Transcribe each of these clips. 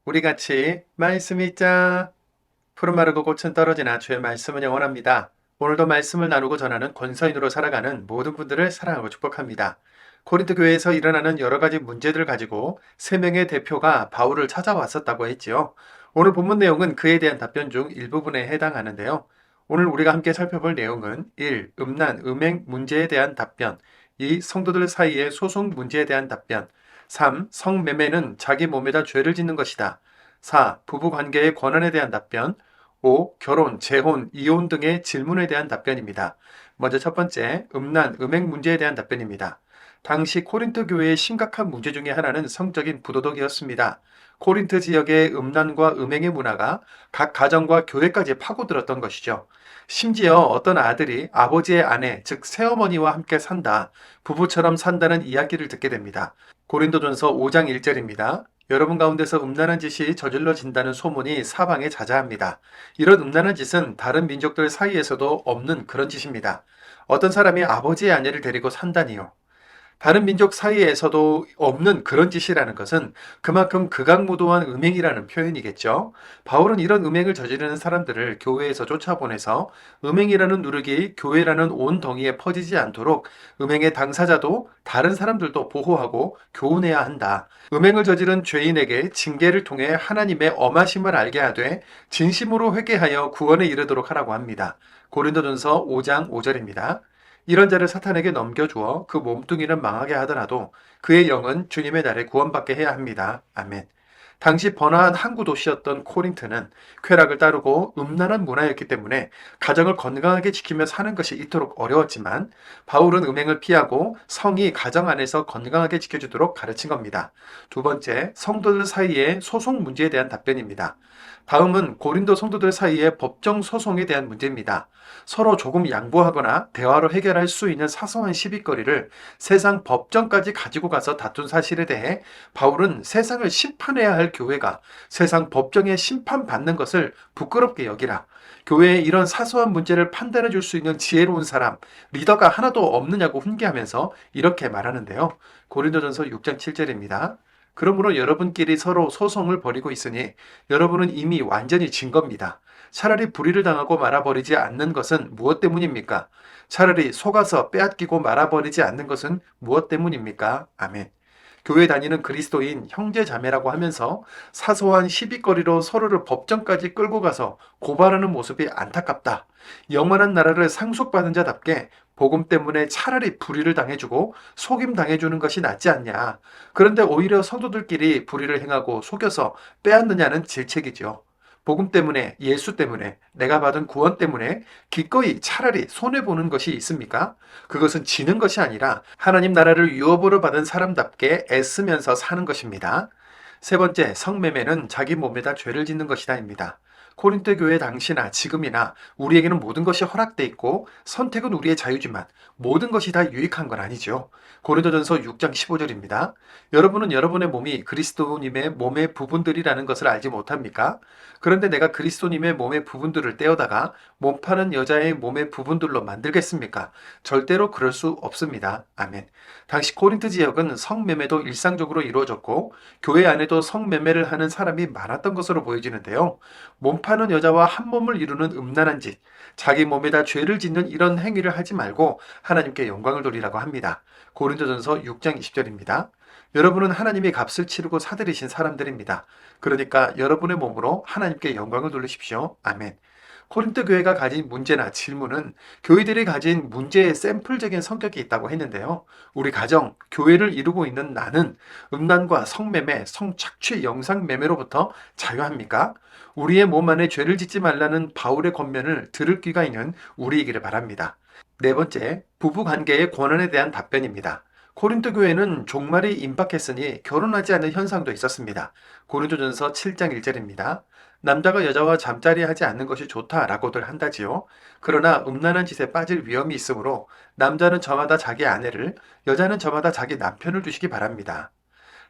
우리 같이 말씀 읽자. 푸른 마르고 꽃은 떨어지나 주의 말씀은 영원합니다. 오늘도 말씀을 나누고 전하는 권서인으로 살아가는 모든 분들을 사랑하고 축복합니다. 코린토 교회에서 일어나는 여러 가지 문제들을 가지고 세 명의 대표가 바울을 찾아왔었다고 했지요. 오늘 본문 내용은 그에 대한 답변 중 일부분에 해당하는데요. 오늘 우리가 함께 살펴볼 내용은 1. 음란, 음행 문제에 대한 답변. 2. 성도들 사이의 소송 문제에 대한 답변. 3. 성매매는 자기 몸에다 죄를 짓는 것이다. 4. 부부관계의 권한에 대한 답변. 5. 결혼, 재혼, 이혼 등의 질문에 대한 답변입니다. 먼저 첫 번째, 음란, 음행 문제에 대한 답변입니다. 당시 코린토 교회의 심각한 문제 중에 하나는 성적인 부도덕이었습니다. 코린토 지역의 음란과 음행의 문화가 각 가정과 교회까지 파고들었던 것이죠. 심지어 어떤 아들이 아버지의 아내, 즉 새어머니와 함께 산다, 부부처럼 산다는 이야기를 듣게 됩니다. 고린도전서 5장 1절입니다. 여러분 가운데서 음란한 짓이 저질러진다는 소문이 사방에 자자합니다. 이런 음란한 짓은 다른 민족들 사이에서도 없는 그런 짓입니다. 어떤 사람이 아버지의 아내를 데리고 산다니요. 다른 민족 사이에서도 없는 그런 짓이라는 것은 그만큼 극악무도한 음행이라는 표현이겠죠. 바울은 이런 음행을 저지르는 사람들을 교회에서 쫓아보내서 음행이라는 누룩이 교회라는 온 덩이에 퍼지지 않도록 음행의 당사자도 다른 사람들도 보호하고 교훈해야 한다. 음행을 저지른 죄인에게 징계를 통해 하나님의 엄하심을 알게 하되 진심으로 회개하여 구원에 이르도록 하라고 합니다. 고린도전서 5장 5절입니다. 이런 자를 사탄에게 넘겨주어 그 몸뚱이는 망하게 하더라도 그의 영은 주님의 날에 구원받게 해야 합니다. 아멘. 당시 번화한 항구 도시였던 코린트는 쾌락을 따르고 음란한 문화였기 때문에 가정을 건강하게 지키며 사는 것이 이토록 어려웠지만 바울은 음행을 피하고 성이 가정 안에서 건강하게 지켜주도록 가르친 겁니다. 두 번째, 성도들 사이의 소송 문제에 대한 답변입니다. 다음은 고린도 성도들 사이의 법정 소송에 대한 문제입니다. 서로 조금 양보하거나 대화로 해결할 수 있는 사소한 시비거리를 세상 법정까지 가지고 가서 다툰 사실에 대해 바울은 세상을 심판해야 할 교회가 세상 법정에 심판받는 것을 부끄럽게 여기라. 교회에 이런 사소한 문제를 판단해 줄 수 있는 지혜로운 사람, 리더가 하나도 없느냐고 훈계하면서 이렇게 말하는데요. 고린도전서 6장 7절입니다. 그러므로 여러분끼리 서로 소송을 벌이고 있으니 여러분은 이미 완전히 진 겁니다. 차라리 불의를 당하고 말아버리지 않는 것은 무엇 때문입니까? 차라리 속아서 빼앗기고 말아버리지 않는 것은 무엇 때문입니까? 아멘. 교회 다니는 그리스도인 형제 자매라고 하면서 사소한 시비거리로 서로를 법정까지 끌고 가서 고발하는 모습이 안타깝다. 영원한 나라를 상속받은 자답게 복음 때문에 차라리 불의를 당해주고 속임 당해주는 것이 낫지 않냐. 그런데 오히려 성도들끼리 불의를 행하고 속여서 빼앗느냐는 질책이죠. 복음 때문에, 예수 때문에, 내가 받은 구원 때문에 기꺼이 차라리 손해보는 것이 있습니까? 그것은 지는 것이 아니라 하나님 나라를 유업으로 받은 사람답게 애쓰면서 사는 것입니다. 세 번째, 성매매는 자기 몸에다 죄를 짓는 것이다입니다. 코린토 교회 당시나 지금이나 우리에게는 모든 것이 허락돼 있고 선택은 우리의 자유지만 모든 것이 다 유익한 건 아니죠. 고린도전서 6장 15절입니다. 여러분은 여러분의 몸이 그리스도님의 몸의 부분들이라는 것을 알지 못합니까? 그런데 내가 그리스도님의 몸의 부분들을 떼어다가 몸 파는 여자의 몸의 부분들로 만들겠습니까? 절대로 그럴 수 없습니다. 아멘. 당시 코린트 지역은 성매매도 일상적으로 이루어졌고 교회 안에도 성매매를 하는 사람이 많았던 것으로 보여지는데요. 몸 파는 여자와 한 몸을 이루는 음란한 짓, 자기 몸에다 죄를 짓는 이런 행위를 하지 말고 하나님께 영광을 돌리라고 합니다. 고린도전서 6장 20절입니다. 여러분은 하나님의 값을 치르고 사들이신 사람들입니다. 그러니까 여러분의 몸으로 하나님께 영광을 돌리십시오. 아멘. 코린토 교회가 가진 문제나 질문은 교회들이 가진 문제의 샘플적인 성격이 있다고 했는데요. 우리 가정, 교회를 이루고 있는 나는 음란과 성매매, 성착취, 영상매매로부터 자유합니까? 우리의 몸 안에 죄를 짓지 말라는 바울의 권면을 들을 귀가 있는 우리이기를 바랍니다. 네 번째, 부부관계의 권한에 대한 답변입니다. 코린토 교회는 종말이 임박했으니 결혼하지 않는 현상도 있었습니다. 고린도전서 7장 1절입니다. 남자가 여자와 잠자리 하지 않는 것이 좋다라고들 한다지요. 그러나 음란한 짓에 빠질 위험이 있으므로 남자는 저마다 자기 아내를, 여자는 저마다 자기 남편을 두시기 바랍니다.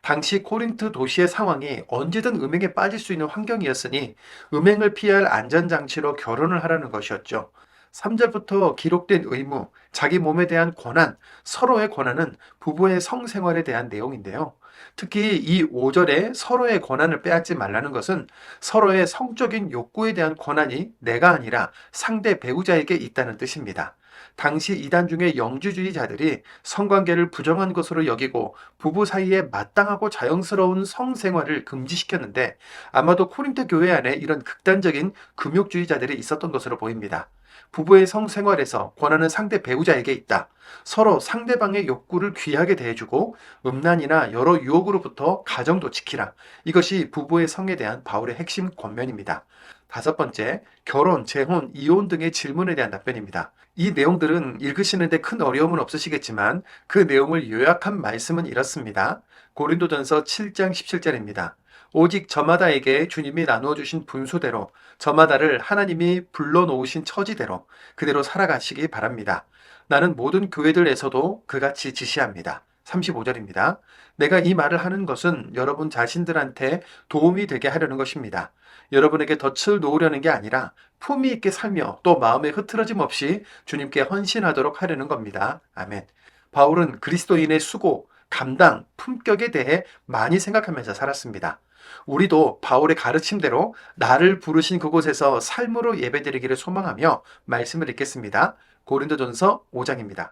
당시 코린트 도시의 상황이 언제든 음행에 빠질 수 있는 환경이었으니 음행을 피할 안전장치로 결혼을 하라는 것이었죠. 3절부터 기록된 의무, 자기 몸에 대한 권한, 서로의 권한은 부부의 성생활에 대한 내용인데요. 특히 이 5절에 서로의 권한을 빼앗지 말라는 것은 서로의 성적인 욕구에 대한 권한이 내가 아니라 상대 배우자에게 있다는 뜻입니다. 당시 이단 중의 영주주의자들이 성관계를 부정한 것으로 여기고 부부 사이에 마땅하고 자연스러운 성생활을 금지시켰는데 아마도 코린토 교회 안에 이런 극단적인 금욕주의자들이 있었던 것으로 보입니다. 부부의 성생활에서 권한은 상대 배우자에게 있다. 서로 상대방의 욕구를 귀하게 대해주고 음란이나 여러 유혹으로부터 가정도 지키라. 이것이 부부의 성에 대한 바울의 핵심 권면입니다. 다섯 번째, 결혼, 재혼, 이혼 등의 질문에 대한 답변입니다. 이 내용들은 읽으시는데 큰 어려움은 없으시겠지만 그 내용을 요약한 말씀은 이렇습니다. 고린도전서 7장 17절입니다. 오직 저마다에게 주님이 나누어 주신 분수대로 저마다를 하나님이 불러놓으신 처지대로 그대로 살아가시기 바랍니다. 나는 모든 교회들에서도 그같이 지시합니다. 35절입니다. 내가 이 말을 하는 것은 여러분 자신들한테 도움이 되게 하려는 것입니다. 여러분에게 덫을 놓으려는 게 아니라 품위 있게 살며 또 마음에 흐트러짐 없이 주님께 헌신하도록 하려는 겁니다. 아멘. 바울은 그리스도인의 수고, 감당, 품격에 대해 많이 생각하면서 살았습니다. 우리도 바울의 가르침대로 나를 부르신 그곳에서 삶으로 예배드리기를 소망하며 말씀을 읽겠습니다. 고린도전서 5장입니다.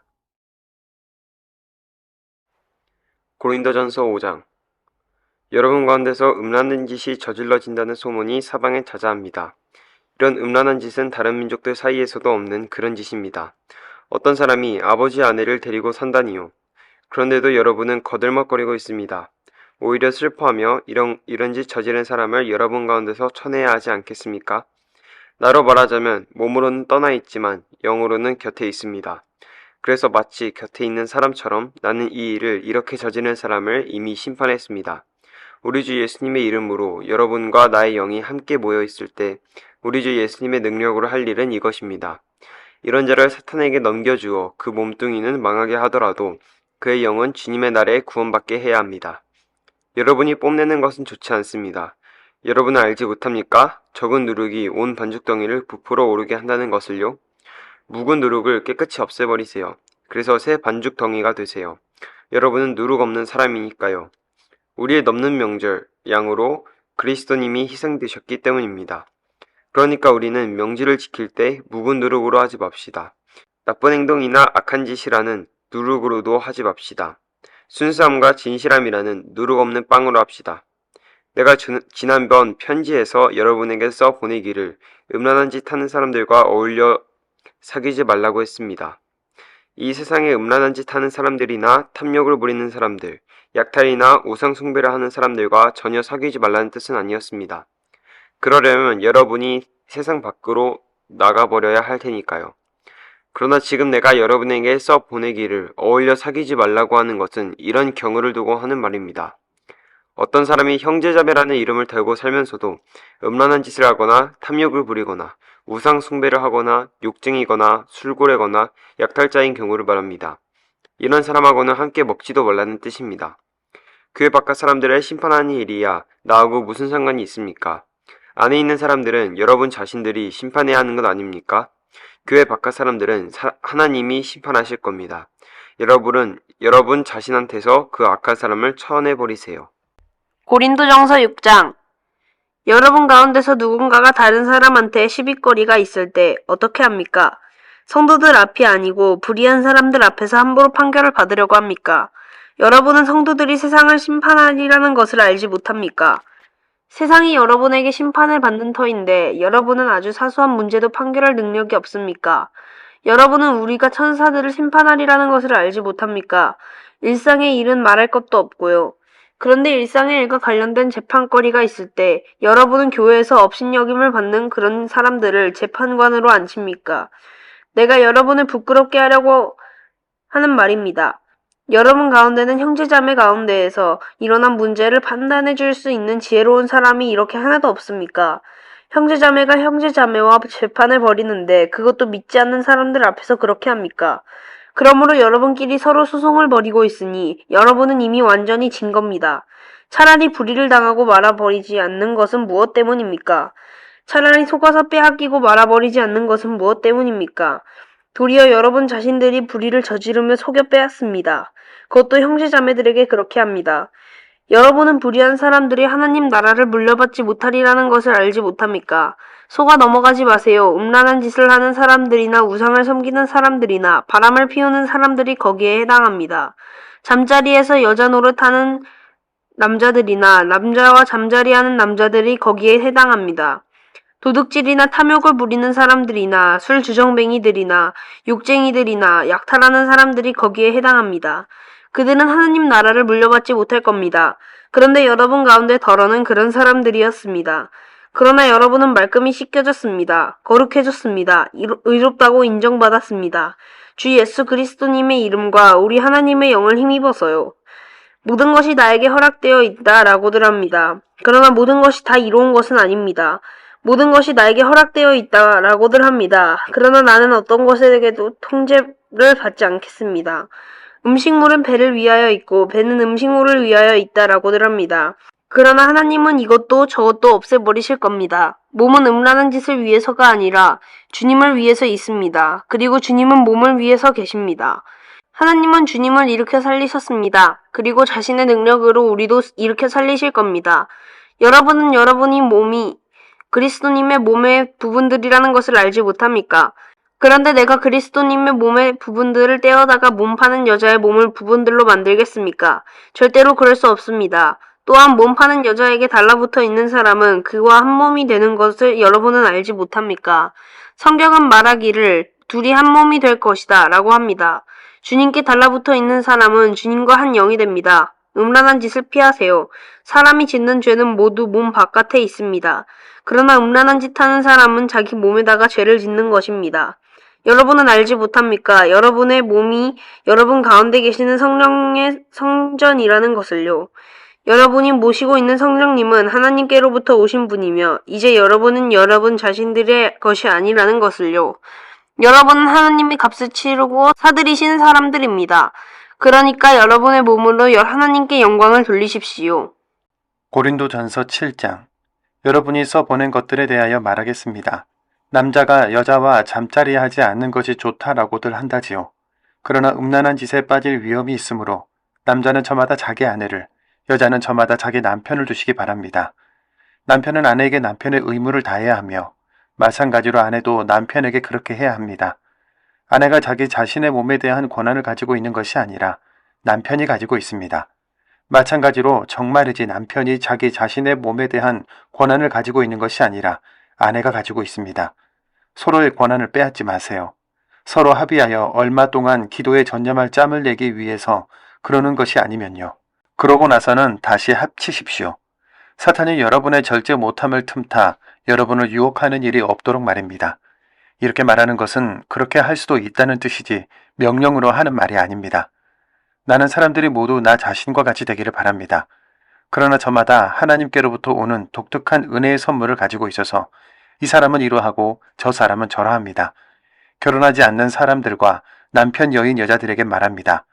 고린도전서 5장. 여러분 가운데서 음란한 짓이 저질러진다는 소문이 사방에 자자합니다. 이런 음란한 짓은 다른 민족들 사이에서도 없는 그런 짓입니다. 어떤 사람이 아버지 아내를 데리고 산다니요. 그런데도 여러분은 거들먹거리고 있습니다. 오히려 슬퍼하며 이런 짓 저지른 사람을 여러분 가운데서 쳐내야 하지 않겠습니까? 나로 말하자면 몸으로는 떠나 있지만 영으로는 곁에 있습니다. 그래서 마치 곁에 있는 사람처럼 나는 이 일을 이렇게 저지른 사람을 이미 심판했습니다. 우리 주 예수님의 이름으로 여러분과 나의 영이 함께 모여 있을 때 우리 주 예수님의 능력으로 할 일은 이것입니다. 이런 자를 사탄에게 넘겨주어 그 몸뚱이는 망하게 하더라도 그의 영은 주님의 날에 구원받게 해야 합니다. 여러분이 뽐내는 것은 좋지 않습니다. 여러분은 알지 못합니까? 적은 누룩이 온 반죽덩이를 부풀어 오르게 한다는 것을요. 묵은 누룩을 깨끗이 없애버리세요. 그래서 새 반죽덩이가 되세요. 여러분은 누룩 없는 사람이니까요. 우리의 넘는 명절, 양으로 그리스도님이 희생되셨기 때문입니다. 그러니까 우리는 명절을 지킬 때 묵은 누룩으로 하지 맙시다. 나쁜 행동이나 악한 짓이라는 누룩으로도 하지 맙시다. 순수함과 진실함이라는 누룩 없는 빵으로 합시다. 내가 지난번 편지에서 여러분에게 써 보내기를 음란한 짓 하는 사람들과 어울려 사귀지 말라고 했습니다. 이 세상에 음란한 짓 하는 사람들이나 탐욕을 부리는 사람들, 약탈이나 우상 숭배를 하는 사람들과 전혀 사귀지 말라는 뜻은 아니었습니다. 그러려면 여러분이 세상 밖으로 나가버려야 할 테니까요. 그러나 지금 내가 여러분에게 써 보내기를 어울려 사귀지 말라고 하는 것은 이런 경우를 두고 하는 말입니다. 어떤 사람이 형제자매라는 이름을 달고 살면서도 음란한 짓을 하거나 탐욕을 부리거나 우상 숭배를 하거나 욕쟁이거나 술고래거나 약탈자인 경우를 말합니다. 이런 사람하고는 함께 먹지도 말라는 뜻입니다. 교회 바깥 사람들을 심판하는 일이야 나하고 무슨 상관이 있습니까? 안에 있는 사람들은 여러분 자신들이 심판해야 하는 것 아닙니까? 교회 바깥 사람들은 하나님이 심판하실 겁니다. 여러분 자신한테서 그 악한 사람을 쳐내버리세요. 고린도전서 6장. 여러분 가운데서 누군가가 다른 사람한테 시비거리가 있을 때 어떻게 합니까? 성도들 앞이 아니고 불의한 사람들 앞에서 함부로 판결을 받으려고 합니까? 여러분은 성도들이 세상을 심판하리라는 것을 알지 못합니까? 세상이 여러분에게 심판을 받는 터인데 여러분은 아주 사소한 문제도 판결할 능력이 없습니까? 여러분은 우리가 천사들을 심판하리라는 것을 알지 못합니까? 일상의 일은 말할 것도 없고요. 그런데 일상의 일과 관련된 재판거리가 있을 때 여러분은 교회에서 업신여김을 받는 그런 사람들을 재판관으로 앉힙니까? 내가 여러분을 부끄럽게 하려고 하는 말입니다. 여러분 가운데는 형제자매 가운데에서 일어난 문제를 판단해 줄 수 있는 지혜로운 사람이 이렇게 하나도 없습니까? 형제자매가 형제자매와 재판을 벌이는데 그것도 믿지 않는 사람들 앞에서 그렇게 합니까? 그러므로 여러분끼리 서로 소송을 벌이고 있으니 여러분은 이미 완전히 진 겁니다. 차라리 불의를 당하고 말아버리지 않는 것은 무엇 때문입니까? 차라리 속아서 빼앗기고 말아버리지 않는 것은 무엇 때문입니까? 도리어 여러분 자신들이 불의를 저지르며 속여 빼앗습니다. 그것도 형제자매들에게 그렇게 합니다. 여러분은 불의한 사람들이 하나님 나라를 물려받지 못하리라는 것을 알지 못합니까? 속아 넘어가지 마세요. 음란한 짓을 하는 사람들이나 우상을 섬기는 사람들이나 바람을 피우는 사람들이 거기에 해당합니다. 잠자리에서 여자 노릇하는 남자들이나 남자와 잠자리하는 남자들이 거기에 해당합니다. 도둑질이나 탐욕을 부리는 사람들이나 술 주정뱅이들이나 욕쟁이들이나 약탈하는 사람들이 거기에 해당합니다. 그들은 하나님 나라를 물려받지 못할 겁니다. 그런데 여러분 가운데 덜어는 그런 사람들이었습니다. 그러나 여러분은 말끔히 씻겨졌습니다. 거룩해졌습니다. 의롭다고 인정받았습니다. 주 예수 그리스도님의 이름과 우리 하나님의 영을 힘입어서요. 모든 것이 나에게 허락되어 있다라고들 합니다. 그러나 모든 것이 다 이로운 것은 아닙니다. 모든 것이 나에게 허락되어 있다라고들 합니다. 그러나 나는 어떤 것에게도 통제를 받지 않겠습니다. 음식물은 배를 위하여 있고 배는 음식물을 위하여 있다라고들 합니다. 그러나 하나님은 이것도 저것도 없애버리실 겁니다. 몸은 음란한 짓을 위해서가 아니라 주님을 위해서 있습니다. 그리고 주님은 몸을 위해서 계십니다. 하나님은 주님을 일으켜 살리셨습니다. 그리고 자신의 능력으로 우리도 일으켜 살리실 겁니다. 여러분은 여러분이 몸이 그리스도님의 몸의 부분들이라는 것을 알지 못합니까? 그런데 내가 그리스도님의 몸의 부분들을 떼어다가 몸 파는 여자의 몸을 부분들로 만들겠습니까? 절대로 그럴 수 없습니다. 또한 몸 파는 여자에게 달라붙어 있는 사람은 그와 한 몸이 되는 것을 여러분은 알지 못합니까? 성경은 말하기를 둘이 한 몸이 될 것이다 라고 합니다. 주님께 달라붙어 있는 사람은 주님과 한 영이 됩니다. 음란한 짓을 피하세요. 사람이 짓는 죄는 모두 몸 바깥에 있습니다. 그러나 음란한 짓 하는 사람은 자기 몸에다가 죄를 짓는 것입니다. 여러분은 알지 못합니까? 여러분의 몸이 여러분 가운데 계시는 성령의 성전이라는 것을요. 여러분이 모시고 있는 성령님은 하나님께로부터 오신 분이며 이제 여러분은 여러분 자신들의 것이 아니라는 것을요. 여러분은 하나님의 값을 치르고 사들이신 사람들입니다. 그러니까 여러분의 몸으로 하나님께 영광을 돌리십시오. 고린도전서 7장. 여러분이 써보낸 것들에 대하여 말하겠습니다. 남자가 여자와 잠자리하지 않는 것이 좋다라고들 한다지요. 그러나 음란한 짓에 빠질 위험이 있으므로 남자는 저마다 자기 아내를, 여자는 저마다 자기 남편을 두시기 바랍니다. 남편은 아내에게 남편의 의무를 다해야 하며 마찬가지로 아내도 남편에게 그렇게 해야 합니다. 아내가 자기 자신의 몸에 대한 권한을 가지고 있는 것이 아니라 남편이 가지고 있습니다. 마찬가지로 정말이지 남편이 자기 자신의 몸에 대한 권한을 가지고 있는 것이 아니라 아내가 가지고 있습니다. 서로의 권한을 빼앗지 마세요. 서로 합의하여 얼마 동안 기도에 전념할 짬을 내기 위해서 그러는 것이 아니면요. 그러고 나서는 다시 합치십시오. 사탄이 여러분의 절제 못함을 틈타 여러분을 유혹하는 일이 없도록 말입니다. 이렇게 말하는 것은 그렇게 할 수도 있다는 뜻이지 명령으로 하는 말이 아닙니다. 나는 사람들이 모두 나 자신과 같이 되기를 바랍니다. 그러나 저마다 하나님께로부터 오는 독특한 은혜의 선물을 가지고 있어서 이 사람은 이러하고 저 사람은 저러합니다. 결혼하지 않는 사람들과 남편 여인 여자들에게 말합니다.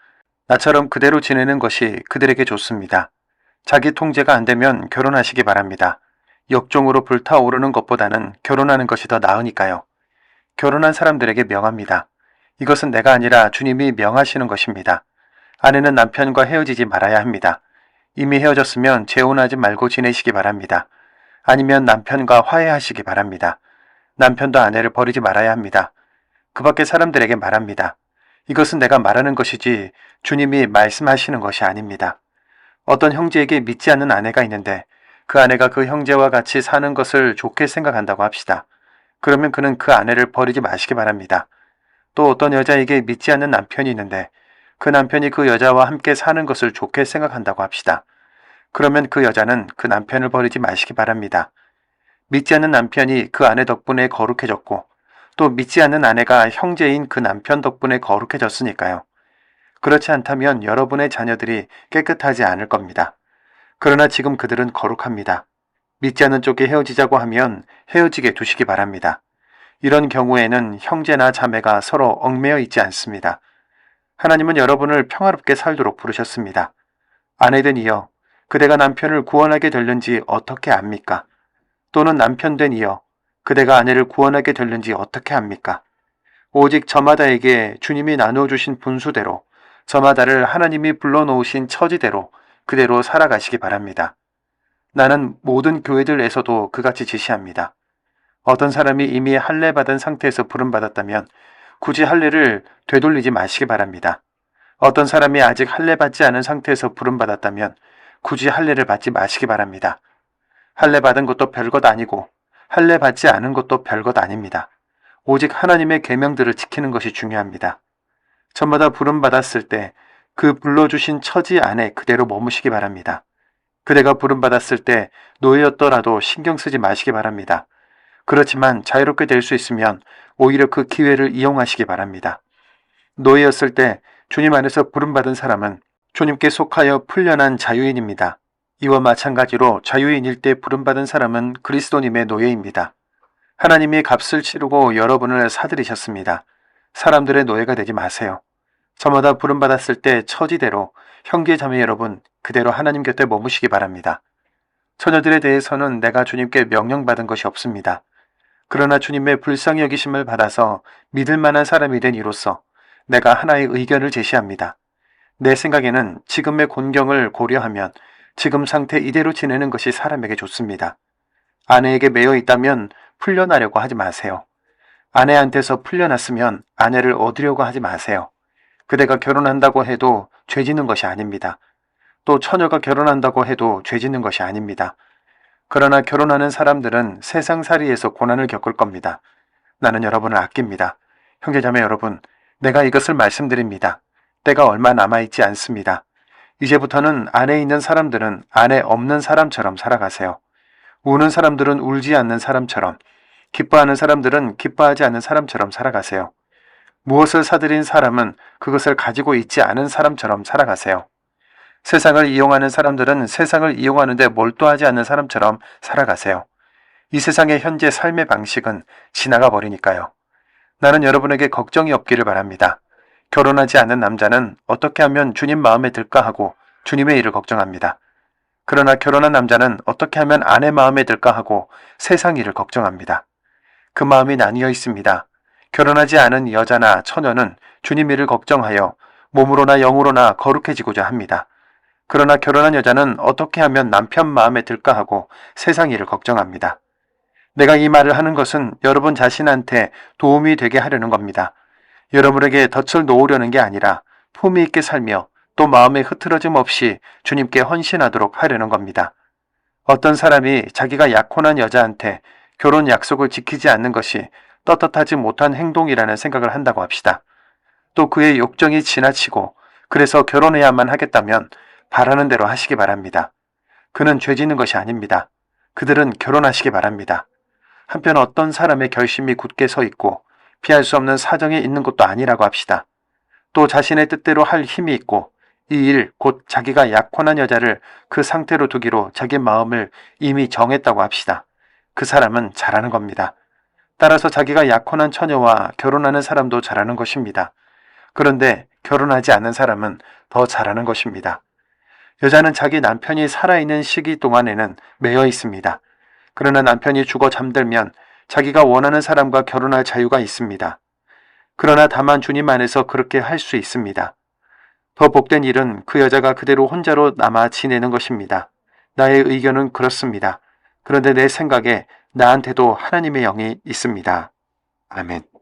나처럼 그대로 지내는 것이 그들에게 좋습니다. 자기 통제가 안 되면 결혼하시기 바랍니다. 역종으로 불타오르는 것보다는 결혼하는 것이 더 나으니까요. 결혼한 사람들에게 명합니다. 이것은 내가 아니라 주님이 명하시는 것입니다. 아내는 남편과 헤어지지 말아야 합니다. 이미 헤어졌으면 재혼하지 말고 지내시기 바랍니다. 아니면 남편과 화해하시기 바랍니다. 남편도 아내를 버리지 말아야 합니다. 그 밖에 사람들에게 말합니다. 이것은 내가 말하는 것이지 주님이 말씀하시는 것이 아닙니다. 어떤 형제에게 믿지 않는 아내가 있는데 그 아내가 그 형제와 같이 사는 것을 좋게 생각한다고 합시다. 그러면 그는 그 아내를 버리지 마시기 바랍니다. 또 어떤 여자에게 믿지 않는 남편이 있는데 그 남편이 그 여자와 함께 사는 것을 좋게 생각한다고 합시다. 그러면 그 여자는 그 남편을 버리지 마시기 바랍니다. 믿지 않는 남편이 그 아내 덕분에 거룩해졌고 또 믿지 않는 아내가 형제인 그 남편 덕분에 거룩해졌으니까요. 그렇지 않다면 여러분의 자녀들이 깨끗하지 않을 겁니다. 그러나 지금 그들은 거룩합니다. 믿지 않는 쪽에 헤어지자고 하면 헤어지게 두시기 바랍니다. 이런 경우에는 형제나 자매가 서로 얽매여 있지 않습니다. 하나님은 여러분을 평화롭게 살도록 부르셨습니다. 아내된 이여, 그대가 남편을 구원하게 되는지 어떻게 압니까? 또는 남편 된 이여, 그대가 아내를 구원하게 되는지 어떻게 압니까? 오직 저마다에게 주님이 나누어 주신 분수대로, 저마다를 하나님이 불러놓으신 처지대로 그대로 살아가시기 바랍니다. 나는 모든 교회들에서도 그같이 지시합니다. 어떤 사람이 이미 할례 받은 상태에서 부름받았다면 굳이 할례를 되돌리지 마시기 바랍니다. 어떤 사람이 아직 할례 받지 않은 상태에서 부름받았다면 굳이 할례를 받지 마시기 바랍니다. 할례 받은 것도 별것 아니고 할례 받지 않은 것도 별것 아닙니다. 오직 하나님의 계명들을 지키는 것이 중요합니다. 저마다 부름받았을 때 그 불러주신 처지 안에 그대로 머무시기 바랍니다. 그대가 부름받았을 때 노예였더라도 신경 쓰지 마시기 바랍니다. 그렇지만 자유롭게 될 수 있으면 오히려 그 기회를 이용하시기 바랍니다. 노예였을 때 주님 안에서 부름받은 사람은 주님께 속하여 풀려난 자유인입니다. 이와 마찬가지로 자유인일 때 부름받은 사람은 그리스도님의 노예입니다. 하나님이 값을 치르고 여러분을 사들이셨습니다. 사람들의 노예가 되지 마세요. 저마다 부름받았을 때 처지대로 형제 자매 여러분 그대로 하나님 곁에 머무시기 바랍니다. 처녀들에 대해서는 내가 주님께 명령받은 것이 없습니다. 그러나 주님의 불쌍히 여기심을 받아서 믿을 만한 사람이 된 이로써 내가 하나의 의견을 제시합니다. 내 생각에는 지금의 곤경을 고려하면 지금 상태 이대로 지내는 것이 사람에게 좋습니다. 아내에게 매여 있다면 풀려나려고 하지 마세요. 아내한테서 풀려났으면 아내를 얻으려고 하지 마세요. 그대가 결혼한다고 해도 죄 짓는 것이 아닙니다. 또 처녀가 결혼한다고 해도 죄 짓는 것이 아닙니다. 그러나 결혼하는 사람들은 세상살이에서 고난을 겪을 겁니다. 나는 여러분을 아낍니다. 형제자매 여러분, 내가 이것을 말씀드립니다. 때가 얼마 남아있지 않습니다. 이제부터는 안에 있는 사람들은 안에 없는 사람처럼 살아가세요. 우는 사람들은 울지 않는 사람처럼, 기뻐하는 사람들은 기뻐하지 않는 사람처럼 살아가세요. 무엇을 사들인 사람은 그것을 가지고 있지 않은 사람처럼 살아가세요. 세상을 이용하는 사람들은 세상을 이용하는 데 몰두하지 않는 사람처럼 살아가세요. 이 세상의 현재 삶의 방식은 지나가 버리니까요. 나는 여러분에게 걱정이 없기를 바랍니다. 결혼하지 않은 남자는 어떻게 하면 주님 마음에 들까 하고 주님의 일을 걱정합니다. 그러나 결혼한 남자는 어떻게 하면 아내 마음에 들까 하고 세상 일을 걱정합니다. 그 마음이 나뉘어 있습니다. 결혼하지 않은 여자나 처녀는 주님 일을 걱정하여 몸으로나 영으로나 거룩해지고자 합니다. 그러나 결혼한 여자는 어떻게 하면 남편 마음에 들까 하고 세상 일을 걱정합니다. 내가 이 말을 하는 것은 여러분 자신한테 도움이 되게 하려는 겁니다. 여러분에게 덫을 놓으려는 게 아니라 품위 있게 살며 또 마음에 흐트러짐 없이 주님께 헌신하도록 하려는 겁니다. 어떤 사람이 자기가 약혼한 여자한테 결혼 약속을 지키지 않는 것이 떳떳하지 못한 행동이라는 생각을 한다고 합시다. 또 그의 욕정이 지나치고 그래서 결혼해야만 하겠다면 바라는 대로 하시기 바랍니다. 그는 죄 짓는 것이 아닙니다. 그들은 결혼하시기 바랍니다. 한편 어떤 사람의 결심이 굳게 서 있고 피할 수 없는 사정이 있는 것도 아니라고 합시다. 또 자신의 뜻대로 할 힘이 있고 이 일, 곧 자기가 약혼한 여자를 그 상태로 두기로 자기 마음을 이미 정했다고 합시다. 그 사람은 잘하는 겁니다. 따라서 자기가 약혼한 처녀와 결혼하는 사람도 잘하는 것입니다. 그런데 결혼하지 않는 사람은 더 잘하는 것입니다. 여자는 자기 남편이 살아있는 시기 동안에는 매여 있습니다. 그러나 남편이 죽어 잠들면 자기가 원하는 사람과 결혼할 자유가 있습니다. 그러나 다만 주님 안에서 그렇게 할 수 있습니다. 더 복된 일은 그 여자가 그대로 혼자로 남아 지내는 것입니다. 나의 의견은 그렇습니다. 그런데 내 생각에 나한테도 하나님의 영이 있습니다. 아멘.